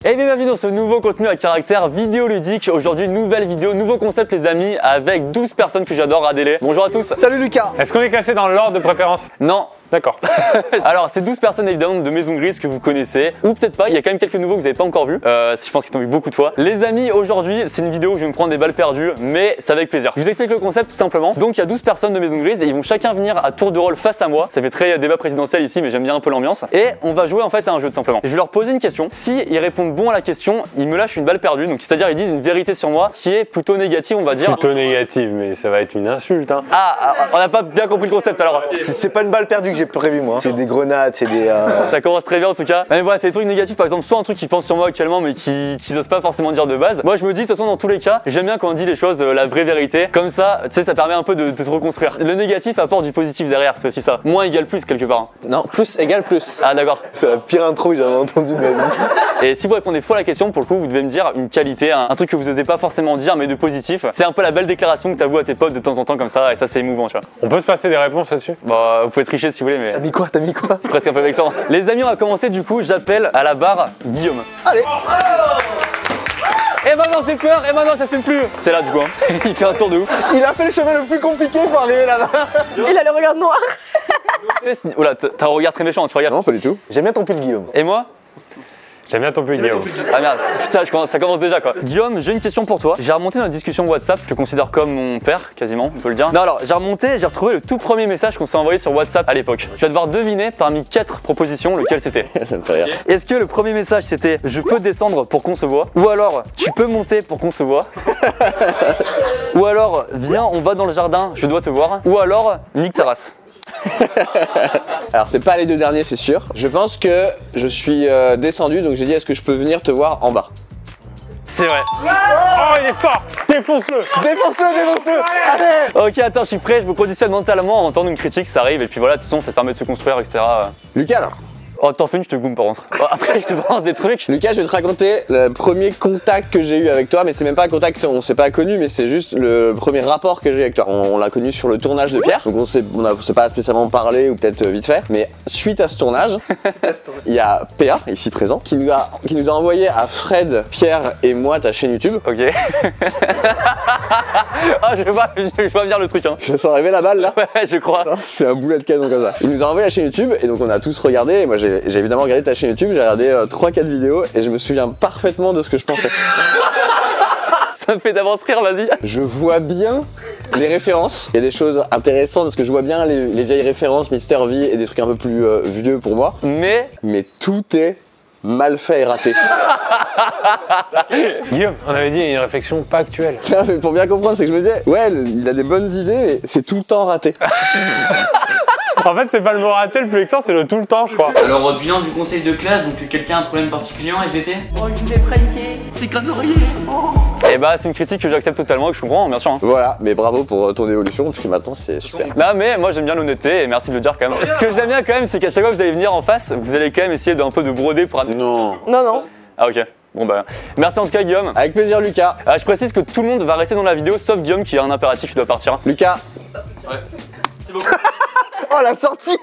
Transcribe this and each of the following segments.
Et bienvenue dans ce nouveau contenu à caractère vidéoludique. Aujourd'hui, nouvelle vidéo, nouveau concept les amis, avec 12 personnes que j'adore Adélé. Bonjour à tous. Salut Lucas. Est-ce qu'on est classé dans l'ordre de préférence? Non. D'accord. Alors, c'est 12 personnes évidemment de Maison Grise que vous connaissez, ou peut-être pas, il y a quand même quelques nouveaux que vous n'avez pas encore vus. Je pense qu'ils ont vu beaucoup de fois. Les amis, aujourd'hui, c'est une vidéo où je vais me prendre des balles perdues, mais c'est avec plaisir. Je vous explique le concept tout simplement. Donc, il y a 12 personnes de Maison Grise et ils vont chacun venir à tour de rôle face à moi. Ça fait très débat présidentiel ici, mais j'aime bien un peu l'ambiance. Et on va jouer en fait à un jeu tout simplement. Je vais leur poser une question. Si ils répondent bon à la question, ils me lâchent une balle perdue. Donc, c'est-à-dire ils disent une vérité sur moi qui est plutôt négative, on va dire. Plutôt négative, mais ça va être une insulte. Hein. Ah, on n'a pas bien compris le concept alors. C'est pas une balle perdue que j'ai prévu moi. C'est des grenades, c'est des. Ça commence très bien en tout cas. Mais voilà, c'est des trucs négatifs par exemple, soit un truc qu'ils pensent sur moi actuellement mais qui n'osent pas forcément dire de base. Moi je me dis de toute façon dans tous les cas, j'aime bien quand on dit les choses, la vraie vérité. Comme ça, tu sais, ça permet un peu de se reconstruire. Le négatif apporte du positif derrière, c'est aussi ça. Moins égale plus quelque part. Non, plus égale plus. Ah d'accord. C'est la pire intro que j'avais entendue de ma vie. Et si vous répondez faux à la question, pour le coup, vous devez me dire une qualité, un truc que vous n'osez pas forcément dire mais de positif. C'est un peu la belle déclaration que t'avoues à tes potes de temps en temps comme ça, et ça c'est émouvant, tu vois. On peut se passer des réponses là-dessus? Bah, vous pouvez tricher si vous voulez, mais T'as mis quoi? T'as mis quoi? c'est presque un peu vexant. Les amis, on va commencer du coup, j'appelle à la barre Guillaume. Allez. Et maintenant j'ai peur, et maintenant j'assume plus. C'est là du coup, hein. Il fait un tour de ouf. Il a fait le chemin le plus compliqué pour arriver là-bas. Il a le regard noir. Oula, t'as un regard très méchant, tu regardes. Non, pas du tout. J'aime bien ton pull Guillaume. Et moi? J'aime bien ton pull, Guillaume. Ah merde, putain, ça commence déjà quoi. Guillaume, j'ai une question pour toi. J'ai remonté notre discussion WhatsApp, je te considère comme mon père, quasiment, on peut le dire. Non alors, j'ai retrouvé le tout premier message qu'on s'est envoyé sur WhatsApp à l'époque. Tu vas devoir deviner parmi 4 propositions lequel c'était. Ça me fait rire. Est-ce que le premier message c'était je peux descendre pour qu'on se voit? Ou alors tu peux monter pour qu'on se voit? Ou alors viens on va dans le jardin, je dois te voir? Ou alors nique ta race? Alors c'est pas les deux derniers c'est sûr. Je pense que je suis descendu donc j'ai dit est-ce que je peux venir te voir en bas. C'est vrai. Oh, il est fort! Défonce-le! Défonce-le, défonce-le. Allez. Ok attends, je suis prêt, je me conditionne mentalement à entendre une critique, ça arrive et puis voilà, de toute façon ça te permet de se construire etc. Lucas alors. Oh t'en fais une, je te goume par contre. Oh, après je te balance des trucs. Lucas, je vais te raconter le premier contact que j'ai eu avec toi, mais c'est même pas un contact, on s'est pas connu, mais c'est juste le premier rapport que j'ai eu avec toi. On l'a connu sur le tournage de Pierre, donc on s'est pas spécialement parlé ou peut-être vite fait, mais suite à ce tournage, il y a PA, ici présent, qui nous a envoyé à Fred, Pierre et moi ta chaîne YouTube. Ok. Ah je vois bien le truc hein. Je sens arriver la balle là. Ouais je crois. C'est un boulet de canon comme ça. Il nous a envoyé la chaîne YouTube et donc on a tous regardé, et moi j'ai évidemment regardé ta chaîne YouTube, j'ai regardé 3-4 vidéos et je me souviens parfaitement de ce que je pensais. Ça me fait d'avance rire, vas-y. Je vois bien les références, il y a des choses intéressantes parce que je vois bien les vieilles références Mister V et des trucs un peu plus vieux pour moi. Mais tout est mal fait et raté. Guillaume, on avait dit une réflexion pas actuelle. Non, mais pour bien comprendre, c'est que je me disais, ouais, il a des bonnes idées, mais c'est tout le temps raté. En fait, c'est pas le mot raté le plus vexant, c'est le tout le temps, je crois. Alors, bilan du conseil de classe, donc quelqu'un a un problème particulier en SVT? Oh, je vous ai pranké. C'est comme l'oreiller. et bah c'est une critique que j'accepte totalement et que je comprends bien sûr. Hein. Voilà, mais bravo pour ton évolution, parce que maintenant c'est super. Non mais moi j'aime bien l'honnêteté et merci de le dire quand même. Ce que j'aime bien quand même c'est qu'à chaque fois que vous allez venir en face, vous allez quand même essayer d'un peu de broder pour... Non. Non, non. Ah ok. Bon bah merci en tout cas Guillaume. Avec plaisir Lucas. Je précise que tout le monde va rester dans la vidéo sauf Guillaume qui a un impératif, il doit partir. Lucas. Ouais. Oh la sortie.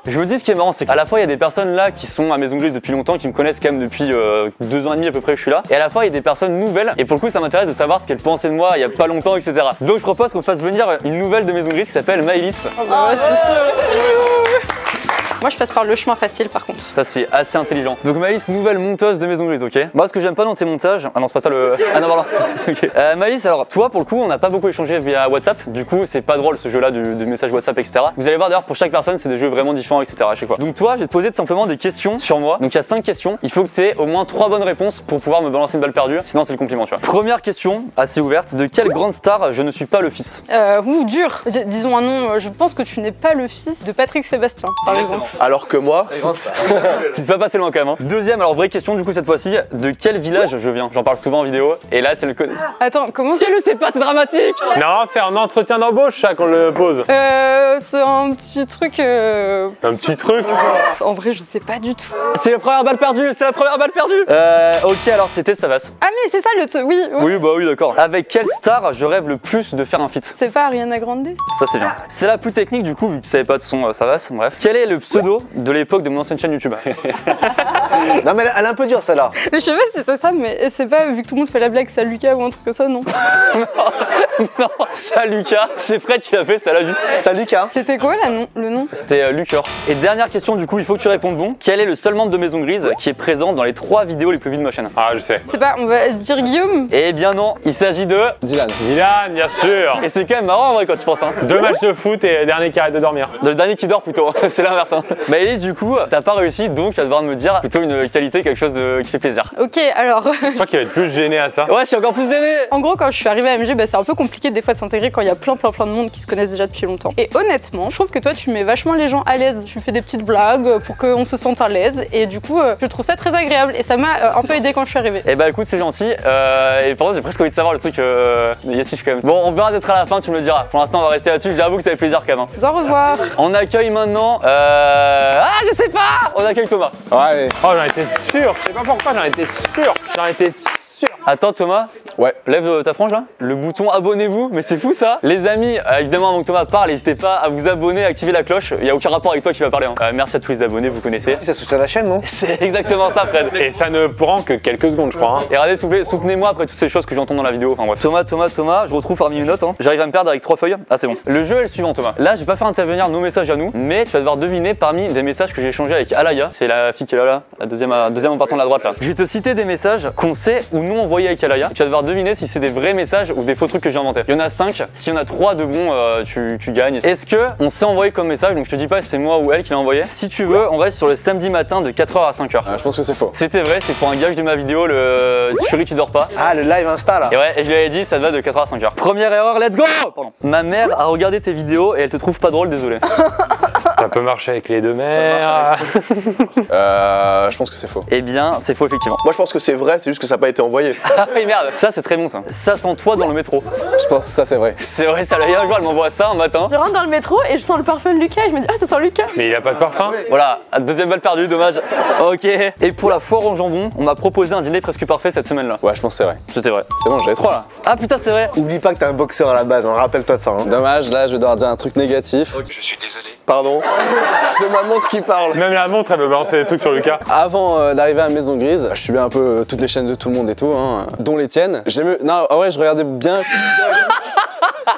Je vous dis ce qui est marrant, c'est qu'à la fois il y a des personnes là qui sont à Maison Grise depuis longtemps, qui me connaissent quand même depuis 2 ans et demi à peu près que je suis là. Et à la fois il y a des personnes nouvelles et pour le coup ça m'intéresse de savoir ce qu'elles pensaient de moi il y a pas longtemps etc. Donc je propose qu'on fasse venir une nouvelle de Maison Grise qui s'appelle Maëlys. Oh, bah ouais, c'était sûr. Moi, je passe par le chemin facile par contre. Ça c'est assez intelligent. Donc Maëlys, nouvelle monteuse de Maison Grise, ok. Moi ce que j'aime pas dans ces montages... Ah non c'est pas ça le... Ah non voilà. Ok. Maëlys, alors toi pour le coup on n'a pas beaucoup échangé via WhatsApp. Du coup c'est pas drôle ce jeu là de messages WhatsApp etc. Vous allez voir d'ailleurs pour chaque personne c'est des jeux vraiment différents etc à chaque fois. Donc toi je vais te poser tout simplement des questions sur moi. Donc il y a 5 questions. Il faut que tu aies au moins 3 bonnes réponses pour pouvoir me balancer une balle perdue. Sinon c'est le compliment tu vois. Première question assez ouverte. De quelle grande star je ne suis pas le fils? Dur. Disons un nom, je pense que tu n'es pas le fils de Patrick Sébastien par exemple. Alors que moi. C'est pas passé loin quand même hein. Deuxième, alors vraie question du coup cette fois-ci, de quel village je viens? J'en parle souvent en vidéo et là c'est le... Attends, comment Si elle le sait pas, c'est dramatique. Non, c'est un entretien d'embauche ça qu'on le pose. C'est un petit truc... Un petit truc. En vrai, je sais pas du tout. C'est la première balle perdue, c'est la première balle perdue. Ok alors c'était Savas. Ah mais c'est ça le truc, oui. Oui bah oui d'accord. Avec quelle star je rêve le plus de faire un feat? C'est pas Ariana Grande? Ça c'est bien. C'est la plus technique du coup vu que tu savais pas de son Savas, bref. Quel est le pseudo pseudo de l'époque de mon ancienne chaîne YouTube. Non, mais elle est un peu dure celle-là. Mais je sais pas si c'est ça, mais c'est pas vu que tout le monde fait la blague, ça Lucas ou un truc comme ça, non? Non, ça Lucas, c'est Fred qui l'a fait, ça là juste. Salut, K. C'était quoi le nom? C'était Lucas. Et dernière question du coup, il faut que tu répondes bon. Quel est le seul membre de Maison Grise qui est présent dans les 3 vidéos les plus vues de ma chaîne? Ah, je sais. C'est pas, on va dire Guillaume? Eh bien non, il s'agit de Dylan. Dylan, bien sûr. Et c'est quand même marrant en vrai quand tu penses hein. 2 matchs de foot et le dernier qui arrête de dormir. Le dernier qui dort plutôt, c'est l'inverse hein. Bah Elise du coup, t'as pas réussi donc tu vas devoir me dire plutôt une qualité, quelque chose qui fait plaisir. Ok, alors. Je crois qu'il va être plus gêné à ça. Ouais, je suis encore plus gêné. En gros, quand je suis arrivée à MG, bah, c'est un peu compliqué des fois de s'intégrer quand il y a plein de monde qui se connaissent déjà depuis longtemps. Et honnêtement, je trouve que toi, tu mets vachement les gens à l'aise. Tu fais des petites blagues pour qu'on se sente à l'aise. Et du coup, je trouve ça très agréable. Et ça m'a un peu aidé quand je suis arrivée. Eh bah écoute, c'est gentil. Et par contre, j'ai presque envie de savoir le truc négatif quand même. Bon, on verra d'être à la fin, tu me le diras. Pour l'instant, on va rester là-dessus. J'avoue que ça fait plaisir quand même. Au revoir. On accueille maintenant. Ah, je sais pas. On accueille Thomas. Ouais. Oh, j'en étais sûr. Je sais pas pourquoi, j'en étais sûr. J'en étais sûr. Attends Thomas, Ouais. lève ta frange là. Le bouton abonnez-vous, mais c'est fou ça. Les amis, évidemment avant que Thomas parle, n'hésitez pas à vous abonner, à activer la cloche. Il n'y a aucun rapport avec toi qui va parler. Hein. Merci à tous les abonnés, vous connaissez. Ça soutient la chaîne, non? C'est exactement ça Fred. Et ça ne prend que quelques secondes, je crois. Hein. Et regardez s'il vous plaît, soutenez-moi après toutes ces choses que j'entends dans la vidéo. Enfin bref. Thomas, je retrouve parmi mes notes. Hein. J'arrive à me perdre avec 3 feuilles. Ah c'est bon. Le jeu est le suivant Thomas. Là je vais pas faire intervenir nos messages à nous, mais tu vas devoir deviner parmi des messages que j'ai échangés avec Alaya. C'est la fille qui est là, la deuxième en partant de la droite là. Je vais te citer des messages qu'on sait ou non envoyés avec Alaya. Tu vas devoir deviner si c'est des vrais messages ou des faux trucs que j'ai inventés. Il y en a 5, s'il y en a 3 de bons, tu gagnes. Est-ce que on s'est envoyé comme message, donc je te dis pas si c'est moi ou elle qui l'a envoyé. Si tu veux, on va sur le samedi matin de 4h à 5h. Je pense que c'est faux. C'était vrai, c'est pour un gage de ma vidéo, le tu ris tu dors pas. Ah, le live Insta là. Et ouais, et je lui avais dit ça te va de 4h à 5h. Première erreur, let's go. Pardon. Ma mère a regardé tes vidéos et elle te trouve pas drôle, désolé. Ça peut marcher avec les 2 mères. Je pense que c'est faux. Eh bien, c'est faux effectivement. Moi, je pense que c'est vrai, c'est juste que ça n'a pas été envoyé. Ah oui merde, ça c'est très bon ça. Ça sent toi dans le métro. Je pense que ça c'est vrai. C'est vrai, ça l'a eu un jour, elle m'envoie ça un matin. Je rentre dans le métro et je sens le parfum de Lucas et je me dis ah ça sent Lucas. Mais il a pas de parfum. Voilà, deuxième balle perdue, dommage. Ok. Et pour la foire au jambon, on m'a proposé un dîner presque parfait cette semaine-là. Ouais, je pense que c'est vrai. C'était vrai. C'est bon, j'avais 3 là. Ah putain, c'est vrai. Oublie pas que t'es un boxeur à la base, hein. Rappelle-toi de ça. Hein. Dommage, là je vais devoir dire un truc négatif. Pardon. C'est ma montre qui parle. Même la montre, elle me balancer des trucs sur Lucas. Avant d'arriver à Maison Grise, je suivais un peu toutes les chaînes de tout le monde et tout, hein, dont les tiennes. Non, ah ouais, je regardais bien.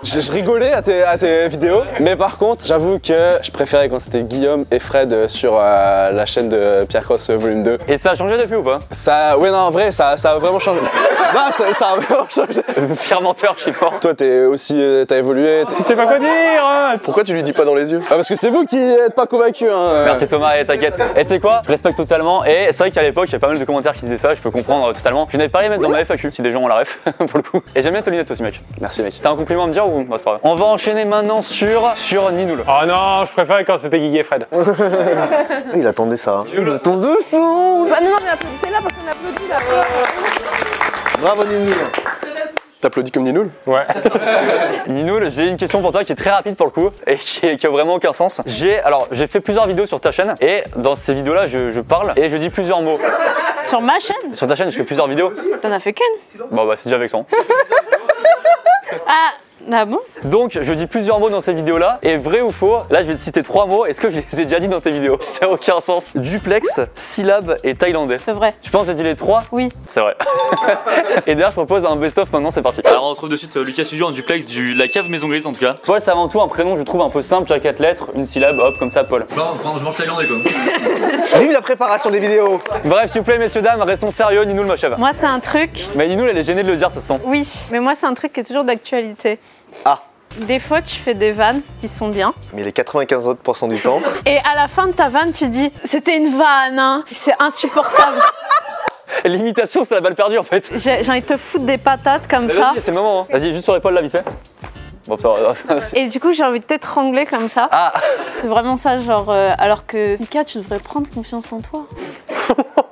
Je rigolais à tes vidéos, mais par contre, j'avoue que je préférais quand c'était Guillaume et Fred sur la chaîne de Pierre Cross volume 2. Et ça a changé depuis ou pas? Ça, ouais, non, en vrai, ça a vraiment changé. Non, ça a vraiment changé. Pire menteur, je sais pas. Toi, t'as évolué. Tu sais pas quoi dire. Hein. Pourquoi tu lui dis pas dans les yeux? Ah, parce que c'est vous qui êtes pas convaincus. Hein. Merci Thomas, et t'inquiète. Et tu sais quoi? Je respecte totalement. Et c'est vrai qu'à l'époque, il y a pas mal de commentaires qui disaient ça, je peux comprendre totalement. Je n'avais pas les mettre dans ma FAQ si des gens ont la ref, pour le coup. Et j'aime bien tes lunettes aussi, mec. Merci, mec. T'as un compliment à me dire ou bah, c'est pas grave. On va enchaîner maintenant sur Ninoul. Oh non, je préférais quand c'était Guigui et Fred. Il attendait ça. Bah non non mais applaudissez-la parce qu'on applaudit là. Bravo Ninoul. T'applaudis comme Ninoul? Ouais. Ninoul, j'ai une question pour toi qui est très rapide pour le coup et qui a vraiment aucun sens. J'ai fait plusieurs vidéos sur ta chaîne et dans ces vidéos-là, je parle et je dis plusieurs mots. Sur ma chaîne? Sur ta chaîne, je fais plusieurs vidéos. T'en as fait qu'une? Bon bah c'est déjà vexant. Ah bon? Donc je dis plusieurs mots dans ces vidéos-là et vrai ou faux, là je vais te citer 3 mots. Est-ce que je les ai déjà dit dans tes vidéos? Ça n'a aucun sens. Duplex, syllabe et thaïlandais. C'est vrai. Tu penses que j'ai dit les 3? Oui. C'est vrai. Et d'ailleurs, je propose un best-of maintenant, c'est parti. Alors, on retrouve de suite Lucas Studio en duplex de la cave Maison Grise en tout cas. Paul, c'est avant tout un prénom, je trouve un peu simple, tu as 4 lettres, une syllabe, hop, comme ça, Paul. Non, je mange thaïlandais quoi. Vive la préparation des vidéos. Bref, s'il vous plaît, messieurs, dames, restons sérieux, Ninoul, ma chèvre. Moi c'est un truc. Mais Ninoul, elle est gênée de le dire, ça se sent. Oui. Mais moi c'est un truc qui est toujours d'actualité. Ah. Des fois tu fais des vannes qui sont bien. Mais les 95% du temps. Et à la fin de ta vanne tu dis c'était une vanne hein. C'est insupportable. L'imitation, c'est la balle perdue en fait. J'ai envie de te foutre des patates comme ça. Vas-y, c'est le moment. Hein. Vas-y, juste sur l'épaule là, vite fait. Bon, ça va. Et du coup j'ai envie de t'étrangler comme ça. Ah. C'est vraiment ça genre alors que Mika tu devrais prendre confiance en toi.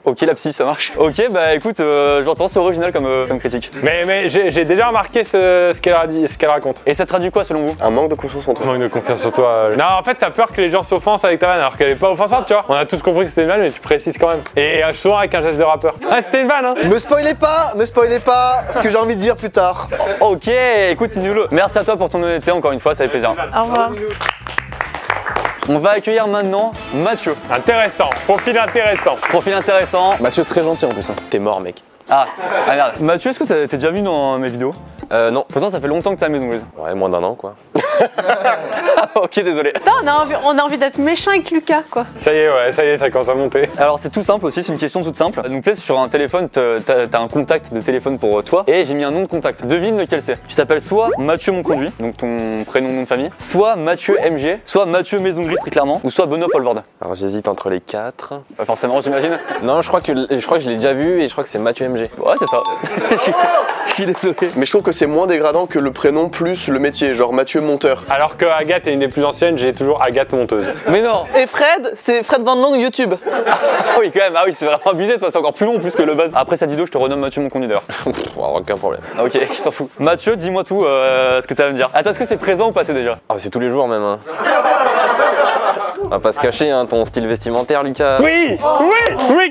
Ok, la psy, ça marche. Ok, bah écoute, j'entends, c'est original comme critique. Mais j'ai déjà remarqué ce qu'elle a dit, ce qu'elle raconte. Et ça traduit quoi selon vous? Un manque de confiance en toi. Manque de confiance en toi. Non, en fait, t'as peur que les gens s'offensent avec ta vanne alors qu'elle est pas offensante, tu vois. On a tous compris que c'était une vanne, mais tu précises quand même. Et souvent avec un geste de rappeur. Ah, c'était une vanne, hein. Me spoilez pas ce que j'ai envie de dire plus tard. Ok, écoute, Ninoul, merci à toi pour ton honnêteté encore une fois, ça fait plaisir. Au revoir. On va accueillir maintenant Mathieu. Intéressant, profil intéressant. Profil intéressant. Mathieu, très gentil en plus. Hein. T'es mort, mec. Ah merde. Mathieu, est-ce que t'es déjà vu dans mes vidéos? Non. Pourtant, ça fait longtemps que t'es à la maison grise. Ouais, moins d'un an, quoi. Ok, désolé. Putain, on a envie d'être méchant avec Lucas, quoi. Ça y est, ouais, ça commence à monter. Alors, c'est tout simple aussi, c'est une question toute simple. Donc, tu sais, sur un téléphone, t'as un contact de téléphone pour toi et j'ai mis un nom de contact. Devine lequel c'est. Tu t'appelles soit Mathieu Mon Conduit, donc ton prénom, nom de famille, soit Mathieu MG, soit Mathieu Maison Grise, très clairement, ou soit Benoît Paul Vorde. Alors j'hésite entre les 4. Pas forcément, j'imagine. Non, je crois que je l'ai déjà vu et je crois que c'est Mathieu MG. Ouais, c'est ça. Je suis désolé. Mais je trouve que c'est moins dégradant que le prénom plus le métier, genre Mathieu Monteur. Alors que Agathe est une des plus anciennes, j'ai toujours Agathe Monteuse. Mais non. Et Fred, c'est Fred Van Long YouTube. Ah oui, quand même. Ah oui, c'est vraiment abusé, toi, c'est encore plus long plus que le buzz. Après cette vidéo, je te renomme Mathieu Mon Conduit d'ailleurs. Aucun problème. Ah, ok, il s'en fout. Mathieu, dis-moi tout ce que t'as à me dire. Attends, est-ce que c'est présent ou passé déjà? Ah, c'est tous les jours même. Hein. On va pas se cacher, hein, ton style vestimentaire, Lucas. Oui,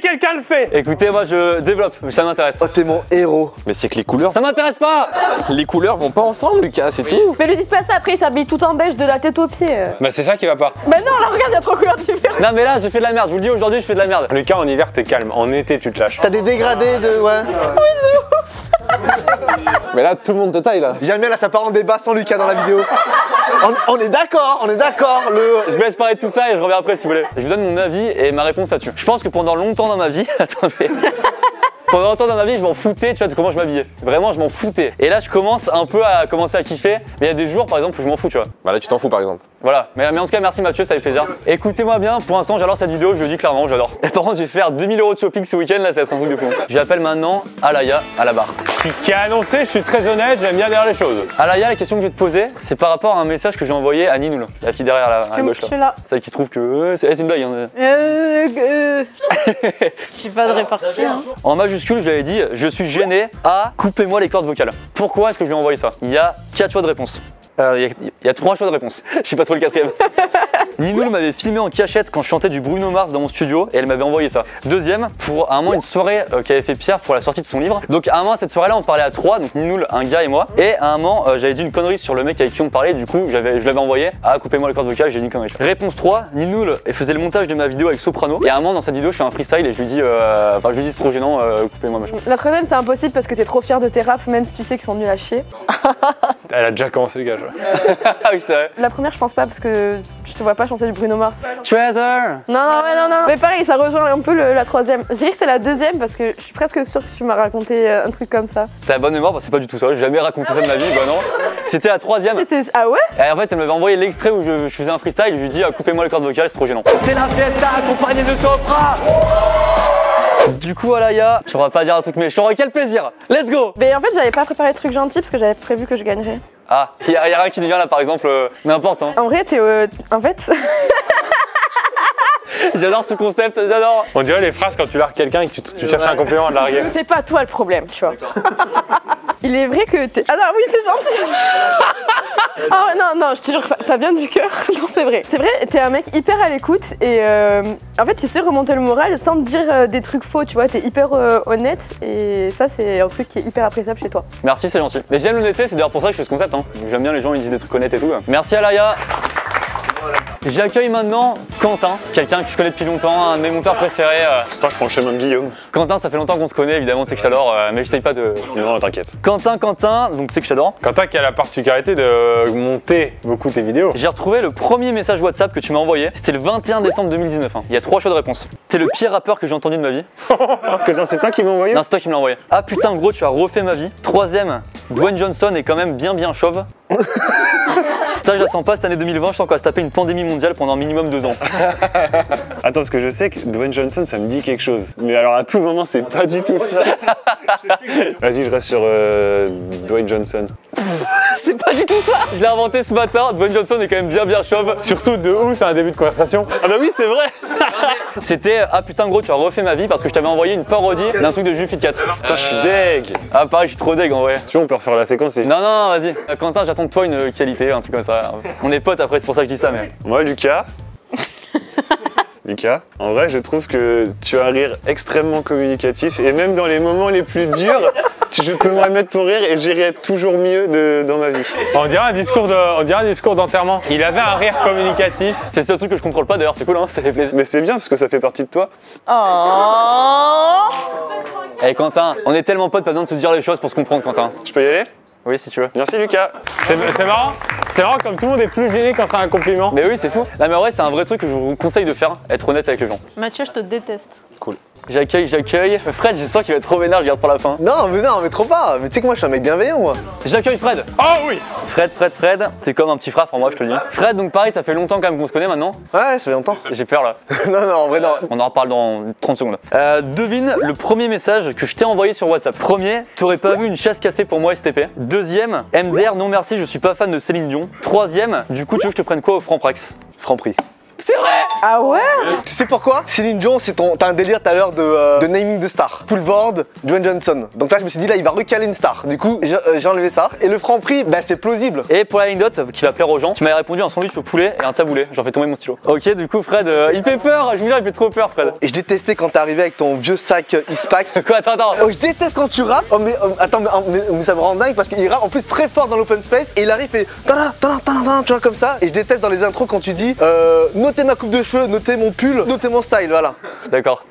quelqu'un le fait. Écoutez, moi je développe, ça m'intéresse. Oh, t'es mon héros. Mais c'est que les couleurs, Ça m'intéresse pas. les couleurs vont pas ensemble, Lucas, c'est tout. Mais lui dites pas ça, après il s'habille tout en beige de la tête aux pieds. Bah c'est ça qui va pas. Bah non, là regarde, il y a 3 couleurs différentes. Non mais là, je fais de la merde, je vous le dis aujourd'hui, je fais de la merde. Lucas, en hiver, t'es calme. En été, tu te lâches. T'as des dégradés de. Ouais. Mais là, tout le monde te taille là. J'aime bien là, ça part en débat sans Lucas dans la vidéo. On est d'accord, Je vous laisse parler de tout ça et je reviens après si vous voulez. Je vous donne mon avis et ma réponse là-dessus. Je pense que pendant longtemps dans ma vie, attendez. Pendant longtemps dans ma vie, je m'en foutais, tu vois, de comment je m'habillais. Vraiment, je m'en foutais. Et là, je commence un peu à commencer à kiffer. Mais il y a des jours, par exemple, où je m'en fous, tu vois. Bah là, tu t'en fous par exemple. Voilà. Mais en tout cas, merci Mathieu, ça fait plaisir. Écoutez-moi bien, pour l'instant, j'adore cette vidéo, je le dis clairement, j'adore. Et par contre, je vais faire 2000 € de shopping ce week-end, là, ça va être un truc de fou. J'appelle maintenant Alaya à la barre. Qui a annoncé, je suis très honnête, j'aime bien dire les choses. Alaya, la question que je vais te poser, c'est par rapport à un message que j'ai envoyé à Ninoul, la fille derrière à gauche Je suis là. là. Celle qui trouve que c'est une blague. Hein. J'ai pas de répartie. Hein. En majuscule, je lui avais dit je suis gêné à coupez-moi les cordes vocales. Pourquoi est-ce que je lui ai envoyé ça? Il y a 4 choix de réponse. Il y a 3 choix de réponse. Je sais pas trop le 4e. Ninoul m'avait filmé en cachette quand je chantais du Bruno Mars dans mon studio et elle m'avait envoyé ça. Deuxième, pour à un moment une soirée qu'avait fait Pierre pour la sortie de son livre. Donc à un moment cette soirée-là, on parlait à 3, donc Ninoul, un gars et moi. Et à un moment, j'avais dit une connerie sur le mec avec qui on parlait. Du coup, je l'avais envoyé à coupez-moi les cordes vocales. J'ai dit une connerie. Réponse 3, Ninoul faisait le montage de ma vidéo avec Soprano. Et à un moment dans cette vidéo, je fais un freestyle et je lui dis, c'est trop gênant, coupez-moi machin. La troisième, c'est impossible parce que t'es trop fier de tes raps, même si tu sais qu'ils sont nuls à chier. Elle a déjà commencé le gage. Ah oui, c'est vrai. La première, je pense pas parce que je te vois pas chanter du Bruno Mars. Treasure. Non. Mais pareil, ça rejoint un peu la troisième. Je dirais que c'est la deuxième parce que je suis presque sûre que tu m'as raconté un truc comme ça. T'as la bonne mémoire, c'est pas du tout ça. J'ai jamais raconté ça de ma vie, bah non. C'était la troisième. Ah ouais? Et en fait, elle m'avait envoyé l'extrait où je faisais un freestyle. Je lui dis coupez-moi les cordes vocales, c'est trop gênant. C'est la fiesta accompagnée de Sopra. Du coup, Alaya, on va pas dire un truc méchant. Quel plaisir. Let's go. Mais en fait, j'avais pas préparé de trucs gentils parce que j'avais prévu que je gagnerais. Ah, y a rien qui devient là, par exemple, n'importe. Hein. En vrai, en fait. J'adore ce concept, j'adore. On dirait les phrases quand tu largues quelqu'un et que tu cherches un compliment à le larguer. C'est pas toi le problème, tu vois. Il est vrai que t'es. Ah non, oui, c'est gentil. Ah ouais, non, je te jure, ça vient du cœur. Non, c'est vrai. C'est vrai, t'es un mec hyper à l'écoute et en fait, tu sais remonter le moral sans te dire des trucs faux, tu vois. T'es hyper honnête et ça, c'est un truc qui est hyper appréciable chez toi. Merci, c'est gentil. Mais j'aime l'honnêteté, c'est d'ailleurs pour ça que je fais ce concept. Hein. J'aime bien les gens, ils disent des trucs honnêtes et tout. Merci, Alaya. J'accueille maintenant Quentin, quelqu'un que je connais depuis longtemps, un de mes monteurs préférés. Attends, je prends le chemin de Guillaume. Quentin, ça fait longtemps qu'on se connaît, évidemment, tu sais que je t'adore, mais j'essaye pas de... Non, t'inquiète. Quentin, donc tu sais que je t'adore. Quentin qui a la particularité de monter beaucoup tes vidéos. J'ai retrouvé le premier message WhatsApp que tu m'as envoyé, c'était le 21 décembre 2019. Hein. Il y a 3 choix de réponse. T'es le pire rappeur que j'ai entendu de ma vie. Quentin, c'est toi qui m'as envoyé? Non, c'est toi qui me l'as envoyé. Ah putain, gros, tu as refait ma vie. Troisième, Dwayne Johnson est quand même bien chauve. Ça, je la sens pas cette année 2020, je sens qu'on va se taper une pandémie mondiale pendant minimum 2 ans. Attends, parce que je sais que Dwayne Johnson, ça me dit quelque chose. Mais alors à tout moment, c'est pas du tout ça. Vas-y, je reste sur Dwayne Johnson. C'est pas du tout ça. Je l'ai inventé ce matin, Dwayne Johnson est quand même bien chauve. Surtout de où c'est un début de conversation. Ah bah oui, c'est vrai. C'était ah putain gros, tu as refait ma vie parce que je t'avais envoyé une parodie d'un truc de Jules Fit 4. Putain, je suis deg. Ah pareil, je suis trop deg en vrai. Tu vois, on peut refaire la séquence et... Non, vas-y. Quentin, j'attends de toi une qualité, un truc comme ça. On est potes après, c'est pour ça que je dis ça, mais... Moi, Lucas, en vrai, je trouve que tu as un rire extrêmement communicatif et même dans les moments les plus durs, Je peux me remettre ton rire et j'irai toujours mieux dans ma vie. On dirait un discours d'enterrement. Il avait un rire communicatif. C'est le seul truc que je contrôle pas d'ailleurs, c'est cool, hein, ça fait plaisir. Mais c'est bien parce que ça fait partie de toi. Oh. Eh Quentin, on est tellement potes, pas besoin de se dire les choses pour se comprendre, Quentin. Je peux y aller? Oui, si tu veux. Merci Lucas. C'est marrant. C'est marrant comme tout le monde est plus gêné quand c'est un compliment. Mais oui, c'est fou. Non, mais en vrai, c'est un vrai truc que je vous conseille de faire, être honnête avec les gens. Mathieu, je te déteste. Cool. J'accueille. Fred, je sens qu'il va être trop vénère, je garde pour la fin. Non, mais trop pas. Mais tu sais que moi, je suis un mec bienveillant, moi. J'accueille Fred. Oh oui. Fred, c'est comme un petit frère pour moi, je te le dis. Fred, donc pareil, ça fait longtemps quand même qu'on se connaît maintenant. Ouais, ça fait longtemps. J'ai peur là. Non, en vrai, non. On en reparle dans 30 secondes. Devine le premier message que je t'ai envoyé sur WhatsApp. Premier, t'aurais pas vu une chaise cassée pour moi STP. Deuxième, MDR, non merci, je suis pas fan de Céline Dion. Troisième, du coup, tu veux que je te prenne quoi au Franprix? Franprix. C'est vrai! Ah ouais? Tu sais pourquoi? Céline Dion, t'as un délire tout à l'heure de naming de star. Poulvord, Dwayne Johnson. Donc là, je me suis dit, là, il va recaler une star. Du coup, j'ai enlevé ça. Et le Franprix, bah, c'est plausible. Et pour l'anecdote qui va plaire aux gens, tu m'avais répondu un sandwich au poulet et un taboulé. J'en fais tomber mon stylo. Ok, du coup, Fred, il fait peur. Je vous jure, il fait trop peur, Fred. Et je détestais quand t'es arrivé avec ton vieux sac Ispac. Quoi, attends. Oh, je déteste quand tu rappes. Oh, mais attends, mais ça me rend dingue parce qu'il rappe en plus très fort dans l'open space et il arrive et tu vois, comme ça. Et je déteste dans les intros quand tu dis notez ma coupe de cheveux, notez mon pull, notez mon style, voilà. D'accord.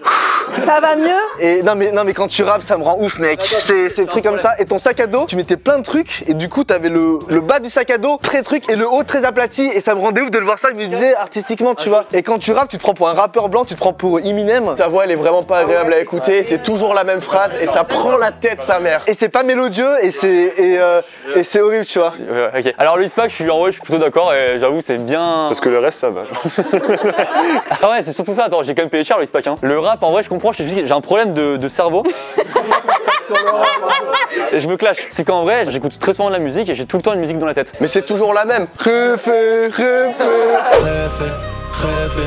Ça va mieux? Et non mais quand tu rappes, ça me rend ouf, mec. C'est des trucs comme ça. Et ton sac à dos, tu mettais plein de trucs et du coup t'avais le bas du sac à dos très truc et le haut très aplati et ça me rendait ouf de le voir ça. Je me disais artistiquement, tu vois. Et quand tu rappes, tu te prends pour un rappeur blanc, tu te prends pour Eminem. Ta voix elle est vraiment pas agréable à écouter, c'est toujours la même phrase et ça prend la tête sa mère. Et c'est pas mélodieux et c'est horrible, tu vois. Ok. Alors le Ispac, je suis plutôt d'accord et j'avoue c'est bien. Parce que le reste ça va. Ah ouais, c'est surtout ça. Attends, j'ai quand même payé cher le Ispac. Hein. Le rap, en vrai, je comprends. J'ai un problème de cerveau. Et je me clash. C'est qu'en vrai, j'écoute très souvent de la musique et j'ai tout le temps une musique dans la tête. Mais c'est toujours la même. Je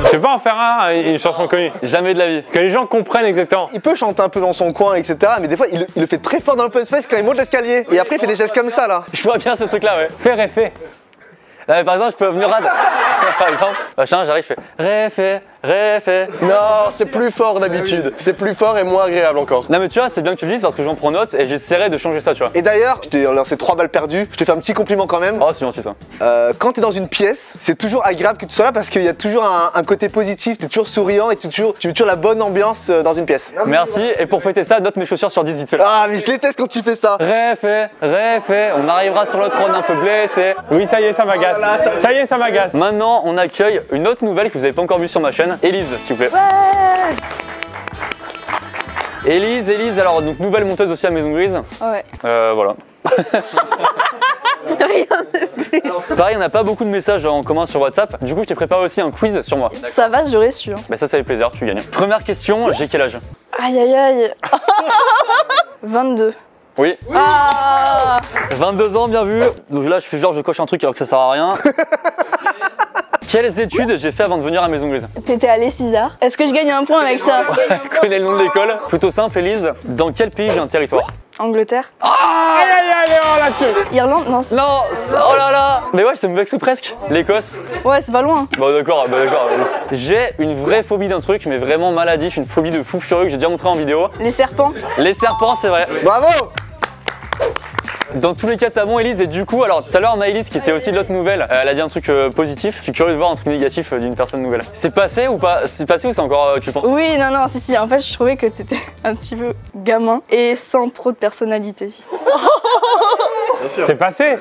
sais pas en faire une chanson connue. Jamais de la vie. Que les gens comprennent exactement. Il peut chanter un peu dans son coin, etc. Mais des fois, il le fait très fort dans l'open space quand il monte l'escalier. Et après, il fait des gestes comme ça, là. Je vois bien ce truc-là, ouais. Fais réfé. Là, par exemple, je peux venir rad. Par exemple, machin, j'arrive, je fais réfé. Non, c'est plus fort d'habitude. C'est plus fort et moins agréable encore. Non mais tu vois, c'est bien que tu le dises parce que j'en prends note et j'essaierai de changer ça, tu vois. Et d'ailleurs, je t'ai lancé 3 balles perdues. Je te fais un petit compliment quand même. Oh, c'est gentil ça. Quand t'es dans une pièce, c'est toujours agréable que tu sois là parce qu'il y a toujours un côté positif. T'es toujours souriant et tu mets toujours la bonne ambiance dans une pièce. Merci. Et pour fêter ça, note mes chaussures sur 10 vite fait. Ah, mais je déteste quand tu fais ça. Réfé. On arrivera sur le trône un peu blessé. Oui, ça y est, ça m'agace. Ça y est, ça m'agace. Maintenant, on accueille une autre nouvelle que vous n'avez pas encore vue sur ma chaîne. Élise, s'il vous plaît. Ouais. Élise, alors donc nouvelle monteuse aussi à Maison Grise. Ouais. Voilà. Rien de plus. Pareil, on n'a pas beaucoup de messages en commun sur WhatsApp. Du coup, je t'ai préparé aussi un quiz sur moi. Ça va, j'aurais su. Bah ça fait plaisir, tu gagnes. Première question, j'ai quel âge? Aïe aïe aïe. 22. Oui. Ah 22 ans, bien vu. Donc là, je fais genre, je coche un truc alors que ça sert à rien. Quelles études j'ai fait avant de venir à Maison Grise? T'étais allé César. Est-ce que je gagne un point avec ça? Connais le nom de l'école? Plutôt simple, Élise. Dans quel pays j'ai un territoire? Angleterre. Allez, oh là-dessus. Irlande? Non. Non, oh là là. Mais ouais, ça me vexe presque. L'Écosse. Ouais, c'est pas loin. Bon d'accord. J'ai une vraie phobie d'un truc, mais vraiment maladif, une phobie de fou furieux que j'ai déjà montré en vidéo. Les serpents. Les serpents, c'est vrai. Bravo. Dans tous les cas, t'as bon, Élise. Et du coup, alors tout à l'heure, on a Élise qui était aussi de l'autre nouvelle. Elle a dit un truc positif. Je suis curieux de voir un truc négatif d'une personne nouvelle. C'est passé ou pas? C'est passé ou c'est encore, tu penses? Oui, non, si. En fait, je trouvais que t'étais un petit peu gamin et sans trop de personnalité. C'est passé.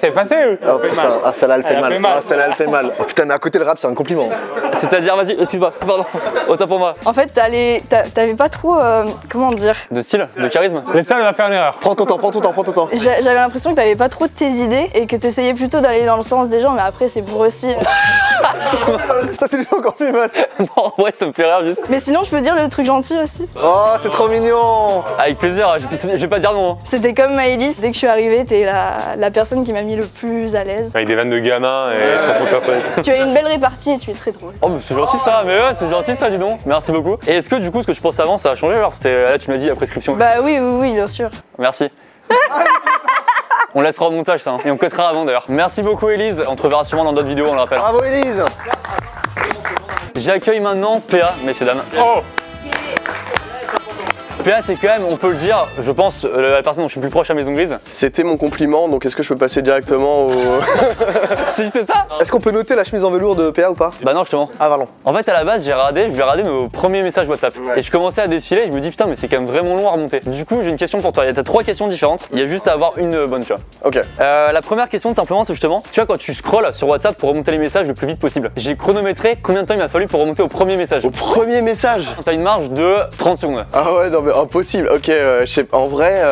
Oh putain, ah celle-là elle fait mal. Ah celle-là elle fait mal. Oh putain, mais à côté le rap c'est un compliment. C'est-à-dire, vas-y, excuse-moi, pardon. Autant pour moi. En fait, t'avais pas trop, comment dire? De style, de charisme. Laisse-moi, elle va faire une erreur. Prends ton temps. J'avais l'impression que t'avais pas trop de tes idées et que t'essayais plutôt d'aller dans le sens des gens, mais après c'est pour aussi. Ça c'est encore plus mal. Non, ouais, ça me fait rire juste. Mais sinon, je peux dire le truc gentil aussi. Oh, c'est trop mignon. Avec plaisir, je vais pas dire non. C'était comme Maëlys, dès que je suis arrivée, t'es la personne qui m'a mis le plus à l'aise. Avec des vannes de gamin et sans trop de personnalité. Tu as une belle répartie et tu es très drôle. Oh, mais c'est gentil ça, mais ouais, c'est gentil ça, dis donc. Merci beaucoup. Et est-ce que du coup, ce que je pensais avant, ça a changé? Alors, c'était là, tu m'as dit la prescription. Bah oui, bien sûr. Merci. On laissera au montage ça, hein. Et on cotera avant d'ailleurs. Merci beaucoup, Élise. On te reverra sûrement dans d'autres vidéos, on le rappelle. Bravo Élise. J'accueille maintenant PA, messieurs dames. Oh. PA, c'est quand même, on peut le dire, je pense, la personne dont je suis plus proche à Maison Grise. C'était mon compliment, donc est-ce que je peux passer directement au... C'est juste ça? Est-ce qu'on peut noter la chemise en velours de PA ou pas? Bah non, justement. Ah, pardon. En fait, à la base, je lui ai radé nos premiers messages WhatsApp. Et je commençais à défiler, je me dis putain, mais c'est quand même vraiment long à remonter. Du coup, j'ai une question pour toi. T'as 3 questions différentes. Il y a juste à avoir une bonne, tu vois. Ok. La première question, simplement, c'est justement, tu vois, quand tu scrolles sur WhatsApp pour remonter les messages le plus vite possible, j'ai chronométré combien de temps il m'a fallu pour remonter au premier message. Au premier message? T'as une marge de 30 secondes. Ah ouais, non mais impossible. Ok, je sais, en vrai...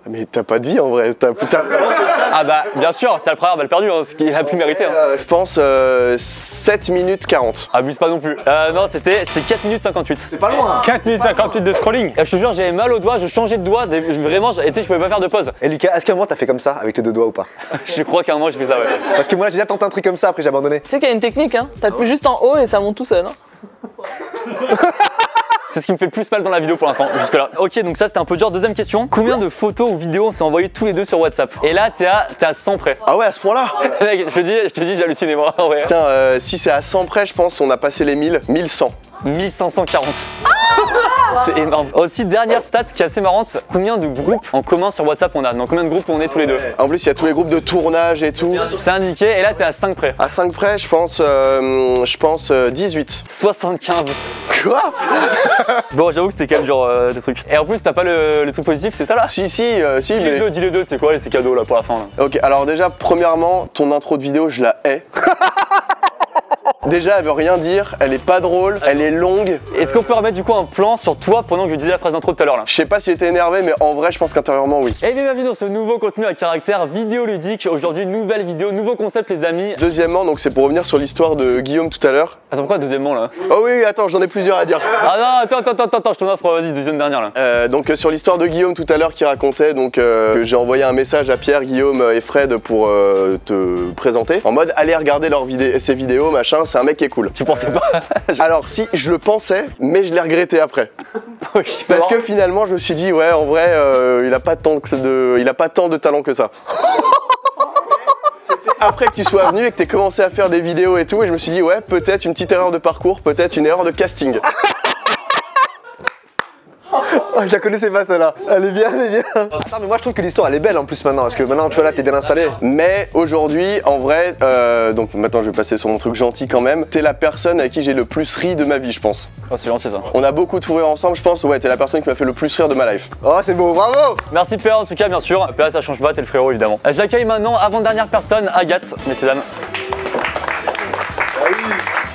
Mais t'as pas de vie en vrai. Ah bah, bien sûr, c'est le première balle perdue, hein, ce qui est la plus méritée. Hein. Je pense 7 minutes 40. Abuse pas non plus. Non, c'était 4 minutes 58. C'est pas loin. 4 minutes 58 de scrolling. Je te jure, j'avais mal au doigt, je changeais de doigt, vraiment, tu sais, je pouvais pas faire de pause. Et Lucas, est-ce qu'à un moment t'as fait comme ça avec les 2 doigts ou pas? Je crois qu'à un moment, j'ai fait ça, ouais. Parce que moi, j'ai déjà tenté un truc comme ça, après j'ai abandonné. Tu sais qu'il y a une technique, hein. T'appuies juste en haut et ça monte tout seul. Hein. C'est ce qui me fait le plus mal dans la vidéo pour l'instant, jusque là. Ok, donc ça c'était un peu dur. Deuxième question, combien de photos ou vidéos on s'est envoyé tous les deux sur WhatsApp? Et là, t'es à 100 près. Ah ouais, à ce point-là? Mec, je te dis, j'ai halluciné moi. Ouais. Putain, si c'est à 100 près, je pense on a passé les 1000. 1100. 1540. C'est énorme. Aussi, dernière stat qui est assez marrante, combien de groupes en commun sur WhatsApp on a? Dans combien de groupes on est tous les deux? En plus, il y a tous les groupes de tournage et tout. C'est indiqué, et là t'es à 5 près. À 5 près, je pense 18. 75. Quoi? Bon, j'avoue que c'était quand même dur des trucs. Et en plus, t'as pas le truc positif, c'est ça là? Si, Dis les deux, c'est quoi ces cadeaux là pour la fin là? Ok, alors déjà, premièrement, ton intro de vidéo, je la hais. Déjà, elle veut rien dire, elle est pas drôle, elle est longue. Est-ce qu'on peut remettre du coup un plan sur toi pendant que je disais la phrase d'intro tout à l'heure là? Je sais pas si j'étais énervé, mais en vrai, je pense qu'intérieurement, oui. Et bienvenue dans ce nouveau contenu à caractère vidéoludique. Aujourd'hui, nouvelle vidéo, nouveau concept les amis. Deuxièmement, donc c'est pour revenir sur l'histoire de Guillaume tout à l'heure. Attends, pourquoi deuxièmement là? Oh oui, attends, j'en ai plusieurs à dire. Ah non, attends, je t'en offre, vas-y, deuxième dernière là. Donc sur l'histoire de Guillaume tout à l'heure qui racontait donc que j'ai envoyé un message à Pierre, Guillaume et Fred pour te présenter. En mode, allez regarder ses vidéos, machin, c'est un mec qui est cool. Tu pensais pas? Alors si, je le pensais, mais je l'ai regretté après. Oui, Parce que finalement, je me suis dit, ouais, en vrai, il a pas tant de talent que ça. Après que tu sois venu et que tu aies commencé à faire des vidéos et tout, et je me suis dit, ouais, peut-être une petite erreur de parcours, peut-être une erreur de casting. Oh, je la connaissais pas celle-là. Elle est bien, elle est bien. Attends, mais moi je trouve que l'histoire elle est belle en plus maintenant, parce que maintenant tu vois là t'es bien installé. Mais aujourd'hui, en vrai, donc maintenant je vais passer sur mon truc gentil quand même, t'es la personne avec qui j'ai le plus ri de ma vie, je pense. Oh, c'est gentil ça. On a beaucoup de fou rire ensemble, je pense, ouais, t'es la personne qui m'a fait le plus rire de ma life. Oh, c'est beau, bravo. Merci PA en tout cas, bien sûr. PA ça change pas, t'es le frérot évidemment. J'accueille maintenant, avant-dernière personne, Agathe, messieurs dames.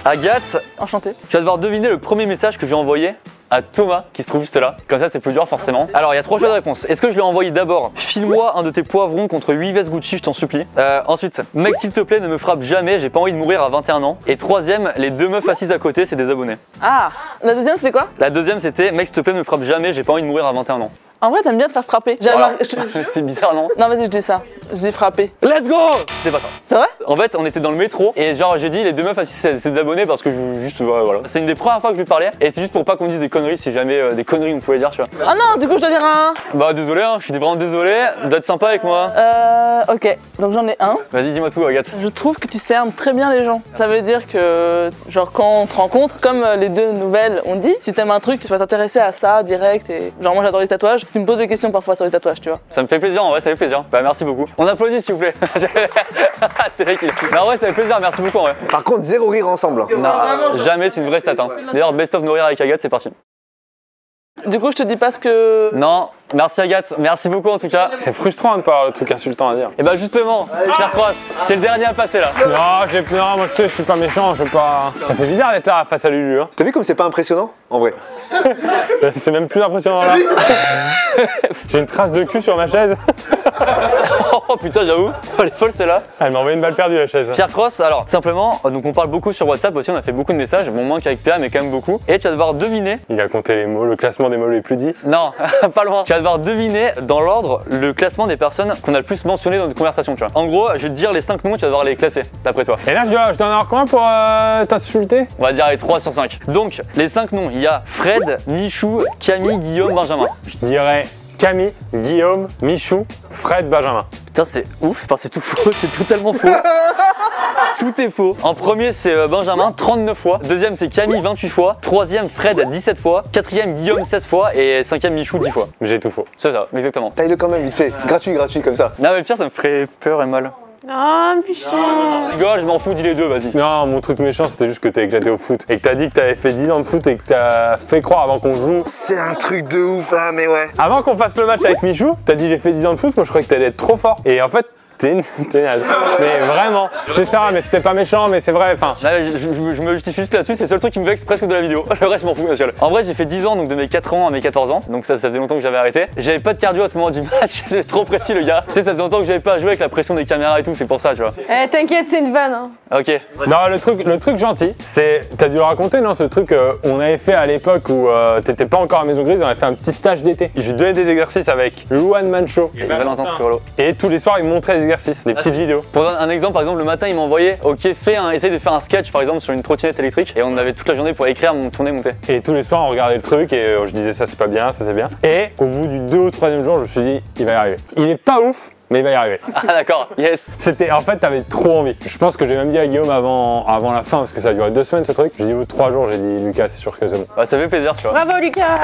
Agathe, Enchantée. tu vas devoir deviner le premier message que j'ai envoyé à Thomas qui se trouve juste là. Comme ça c'est plus dur forcément. Alors il y a 3 choix de réponse. Est-ce que je lui ai envoyé d'abord file-moi un de tes poivrons contre 8 vestes Gucci, je t'en supplie. Ensuite, mec s'il te plaît ne me frappe jamais, j'ai pas envie de mourir à 21 ans. Et troisième, les 2 meufs assises à côté c'est des abonnés. Ah, la deuxième c'était quoi? La deuxième c'était mec s'il te plaît ne me frappe jamais, j'ai pas envie de mourir à 21 ans. En vrai, t'aimes bien te faire frapper. Voilà. C'est bizarre non? Non, vas-y, je dis ça. Je dis frapper. Let's go! C'était pas ça. C'est vrai? En fait, on était dans le métro et genre j'ai dit les 2 meufs assises c'est des abonnés parce que voilà. C'est une des premières fois que je lui parlais et c'est juste pour pas qu'on me dise des conneries si jamais des conneries on pouvait dire, tu vois. Ah non, du coup, je dois dire un. Bah désolé, hein, je suis vraiment désolé d'être sympa avec moi. Ok, donc j'en ai un. Vas-y, dis-moi tout, Agathe. Je trouve que tu cernes très bien les gens. Ça veut dire que, genre, quand on te rencontre, comme les 2 nouvelles ont dit, si t'aimes un truc, tu vas t'intéresser à ça direct. Et genre, moi j'adore les tatouages. Tu me poses des questions parfois sur les tatouages, tu vois. Ça me fait plaisir, en vrai, ça fait plaisir. Bah merci beaucoup. On applaudit s'il vous plaît. C'est vrai qu'il est. Non, ouais, ça fait plaisir, merci beaucoup en vrai. Par contre, 0 rire ensemble. Non, jamais, c'est une vraie stat. Hein. D'ailleurs, best of nourrir avec Agathe, c'est parti. Du coup, je te dis pas ce que. Non, merci Agathe, merci beaucoup en tout cas. C'est frustrant de pas avoir le truc insultant à dire. Et bah justement, Pierre Cross, t'es le dernier à passer là. Non, moi je suis pas méchant, je veux pas. Ça fait bizarre d'être là face à Lulu. Hein. T'as vu comme c'est pas impressionnant en vrai? C'est même plus impressionnant là. J'ai une trace de cul sur ma chaise. Oh putain, j'avoue, elle est folle celle-là. Elle m'a envoyé une balle perdue la chaise. Pierre Cross, alors simplement, donc on parle beaucoup sur WhatsApp aussi, on a fait beaucoup de messages, bon moins qu'avec PA mais quand même beaucoup. Et tu vas devoir deviner. Il a compté les mots, le classement des mots les plus dits. Non, pas loin. Tu vas devoir deviner dans l'ordre le classement des personnes qu'on a le plus mentionné dans notre conversation, tu vois. En gros, je vais te dire les 5 noms, tu vas devoir les classer, d'après toi. Et là, je dois en avoir combien pour t'insulter? On va dire les 3 sur 5. Donc, les 5 noms, il y a Fred, Michou, Camille, Guillaume, Benjamin. Je dirais Camille, Guillaume, Michou, Fred, Benjamin. Putain, c'est ouf, parce que c'est tout faux, c'est totalement faux. Tout est faux. En premier, c'est Benjamin, 39 fois. Deuxième, c'est Camille, 28 fois. Troisième, Fred, 17 fois. Quatrième, Guillaume, 16 fois. Et cinquième, Michou, 10 fois. J'ai tout faux. C'est ça, exactement. Taille-le quand même, vite fait. Gratuit, comme ça. Non, mais le pire, ça me ferait peur et mal. Ah, putain. Rigole, je m'en fous, dis les deux, vas-y. Non, mon truc méchant, c'était juste que t'as éclaté au foot et que t'as dit que t'avais fait 10 ans de foot et que t'as fait croire avant qu'on joue. C'est un truc de ouf, ah, mais ouais. Avant qu'on fasse le match avec Michou, t'as dit j'ai fait 10 ans de foot, moi je croyais que t'allais être trop fort. Et en fait, t'es naze. Mais vraiment, c'était ça, mais c'était pas méchant, mais c'est vrai, enfin. Je me justifie juste là-dessus, c'est le seul truc qui me vexe presque de la vidéo. Le reste, je m'en fous, bien sûr. En vrai, j'ai fait 10 ans, donc de mes 4 ans à mes 14 ans. Donc ça faisait longtemps que j'avais arrêté. J'avais pas de cardio à ce moment du match, c'était trop précis, le gars. Tu sais, ça faisait longtemps que j'avais pas joué avec la pression des caméras et tout, c'est pour ça, tu vois. Eh, t'inquiète, c'est une vanne. Hein. Ok. Non, le truc gentil, c'est. T'as dû le raconter, non, ce truc on avait fait à l'époque où t'étais pas encore à Maison Grise, on avait fait un petit stage d'été. Je lui donnais des exercices avec Louane Mancho et Valentin Scriolo. Et tous les soirs, il me montrait les exercices, des petites vidéos. Pour donner un exemple, par exemple, le matin, il m'envoyait, ok, essaye de faire un sketch, par exemple, sur une trottinette électrique. Et on avait toute la journée pour écrire, tourner, monter. Et tous les soirs, on regardait le truc et je disais ça c'est pas bien, ça c'est bien. Et au bout du 2 ou 3e jour, je me suis dit, il va y arriver. Il est pas ouf, mais il va y arriver. Ah d'accord, yes. C'était, en fait, t'avais trop envie. Je pense que j'ai même dit à Guillaume avant la fin, parce que ça a duré 2 semaines ce truc. J'ai dit au bout de 3 jours, j'ai dit Lucas, c'est sûr que c'est bon. Bah, ça fait plaisir, tu vois. Bravo, Lucas.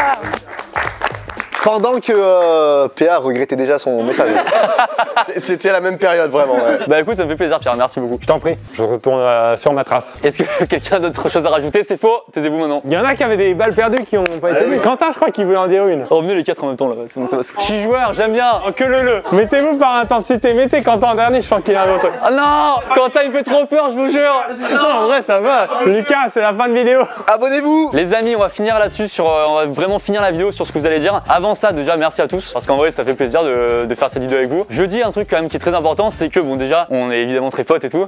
Pendant que PA regrettait déjà son message. C'était la même période, vraiment. Ouais. Bah écoute, ça me fait plaisir, Pierre, merci beaucoup. Je t'en prie, je retourne sur ma trace. Est-ce que quelqu'un a d'autres choses à rajouter? C'est faux, taisez-vous maintenant. Il y en a qui avaient des balles perdues qui ont pas été vues. Quentin, je crois qu'il voulait en dire une. Revenez les 4 en même temps là, c'est bon, ça va. Je suis joueur, j'aime bien. Oh, que le. Mettez-vous par intensité, mettez Quentin en dernier, je sens qu'il a un autre. Ah non, Quentin il me fait trop peur, je vous jure. Non, en vrai, ça va. Lucas, c'est la fin de vidéo. Abonnez-vous. Les amis, on va finir là-dessus, on va vraiment finir la vidéo sur ce que vous allez dire. Avant ça, déjà, merci à tous, parce qu'en vrai, ça fait plaisir de faire cette vidéo avec vous. Je dis un truc quand même qui est très important, c'est que bon, déjà, on est évidemment très potes et tout.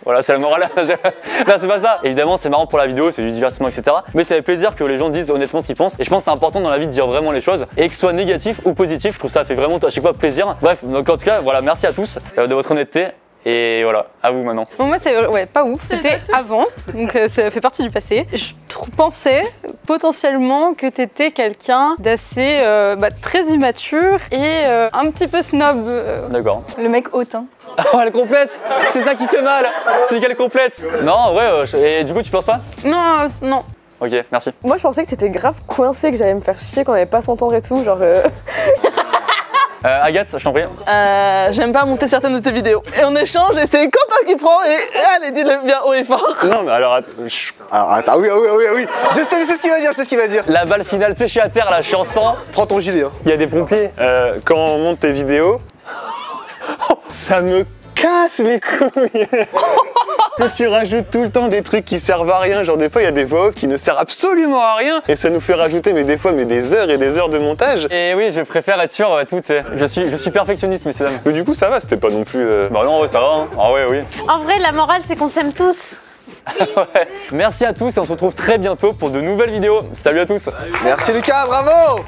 Voilà, c'est la morale. Là, c'est pas ça. Évidemment, c'est marrant pour la vidéo, c'est du divertissement, etc. Mais ça fait plaisir que les gens disent honnêtement ce qu'ils pensent. Et je pense que c'est important dans la vie de dire vraiment les choses. Et que ce soit négatif ou positif, je trouve ça fait vraiment à chaque fois plaisir. Bref, donc en tout cas, voilà, merci à tous de votre honnêteté. Et voilà, à vous maintenant. Bon, moi, c'est pas ouf. C'était avant, donc ça fait partie du passé. Je pensais potentiellement que t'étais quelqu'un d'assez très immature et un petit peu snob. D'accord. Le mec hautain. Oh, elle complète. C'est ça qui fait mal. C'est qu'elle complète. Non, en vrai, et du coup, tu penses pas? Non, non. Ok, merci. Moi, je pensais que t'étais grave coincé, que j'allais me faire chier, qu'on allait pas s'entendre et tout, genre. Agathe, je t'en prie. J'aime pas monter certaines de tes vidéos. Et on échange et c'est Quentin qui prend et allez, dis-le bien haut et fort. Non, mais alors attends, oui. Je sais ce qu'il va dire, La balle finale, tu sais, je suis à terre là, je suis en sang. Prends ton gilet, hein. Il y a des pompiers. quand on monte tes vidéos, ça me casse les couilles. Que tu rajoutes tout le temps des trucs qui servent à rien, genre des fois il y a des voix off qui ne servent absolument à rien et ça nous fait rajouter des fois des heures et des heures de montage. Et oui, je préfère être sûr tout, tu sais. Je suis perfectionniste, messieurs dames. Mais du coup ça va, c'était pas non plus... Bah non, ouais, ça va, hein. Ah ouais, oui. En vrai, la morale, c'est qu'on s'aime tous. Ouais. Merci à tous et on se retrouve très bientôt pour de nouvelles vidéos. Salut à tous. Merci Lucas, bravo.